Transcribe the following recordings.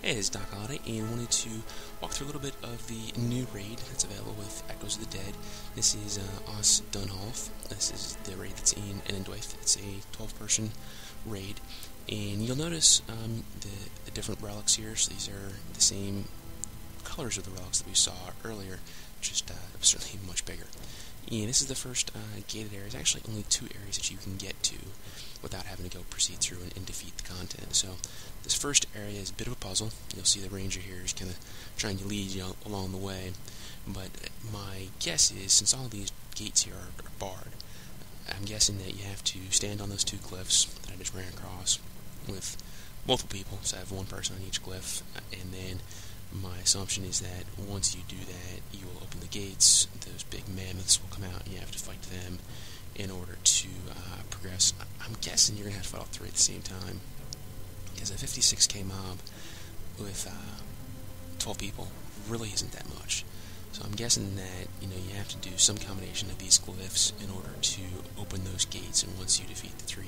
Hey, this is DocHoliday, and wanted to walk through a little bit of the new raid that's available with Echoes of the Dead. This is Ost Dunhoth. This is the raid that's in Dunhoth. It's a 12-person raid, and you'll notice the different relics here. So these are the same colors of the relics that we saw earlier, just certainly much bigger. And this is the first gated area. There's actually only 2 areas that you can get to without having to go proceed through and defeat the content. So this first area is a bit of a puzzle. You'll see the ranger here is kind of trying to lead you along the way. But my guess is, since all these gates here are barred, I'm guessing that you have to stand on those 2 cliffs that I just ran across with multiple people, so I have 1 person on each cliff, and then my assumption is that once you do that, you will open the gates, those big mammoths will come out, and you have to fight them in order to progress. I'm guessing you're going to have to fight all 3 at the same time, because a 56k mob with 12 people really isn't that much. So I'm guessing that you have to do some combination of these glyphs in order to open those gates, and once you defeat the 3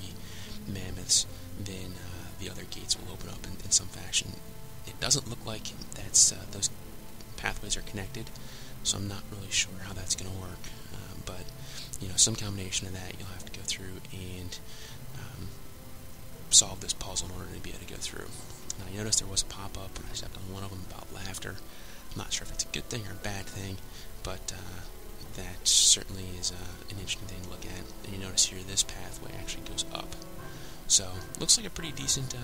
mammoths, then the other gates will open up in some fashion. It doesn't look like that's those pathways are connected, so I'm not really sure how that's going to work. But some combination of that you'll have to go through and solve this puzzle in order to be able to go through. Now, you notice there was a pop-up when I stepped on one of them about laughter. I'm not sure if it's a good thing or a bad thing, but that certainly is an interesting thing to look at. And you notice here this pathway actually goes up. So, looks like a pretty decent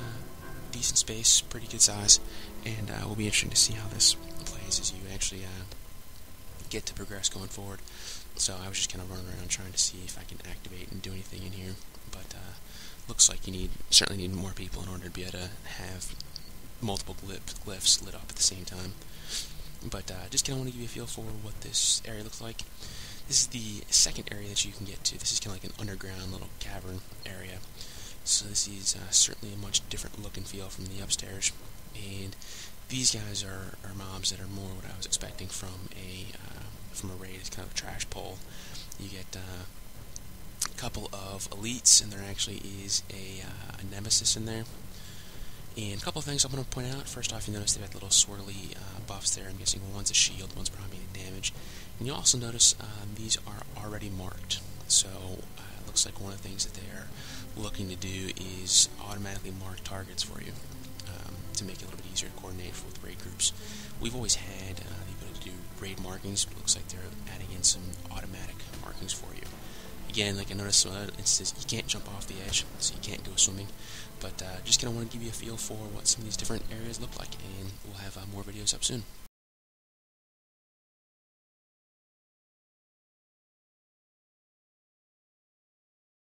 space, pretty good size, and it will be interesting to see how this plays as you actually get to progress going forward. So I was just kind of running around trying to see if I can activate and do anything in here, but looks like you certainly need more people in order to be able to have multiple glyphs lit up at the same time. But just kind of want to give you a feel for what this area looks like. This is the second area that you can get to. This is kind of like an underground little cavern area. So this is certainly a much different look and feel from the upstairs, and these guys are mobs that are more what I was expecting from a raid. It's kind of a trash pull. You get a couple of elites, and there actually is a nemesis in there. And a couple of things I'm going to point out. First off, you notice they've got little swirly buffs there. I'm guessing one's a shield, one's probably damage. And you also notice these are already marked. So it looks like one of the things that they are looking to do is automatically mark targets for you to make it a little bit easier to coordinate with raid groups. We've always had the ability to do raid markings, but it looks like they're adding in some automatic markings for you. Again, like I noticed some other instances, you can't jump off the edge, so you can't go swimming, but just kind of want to give you a feel for what some of these different areas look like, and we'll have more videos up soon.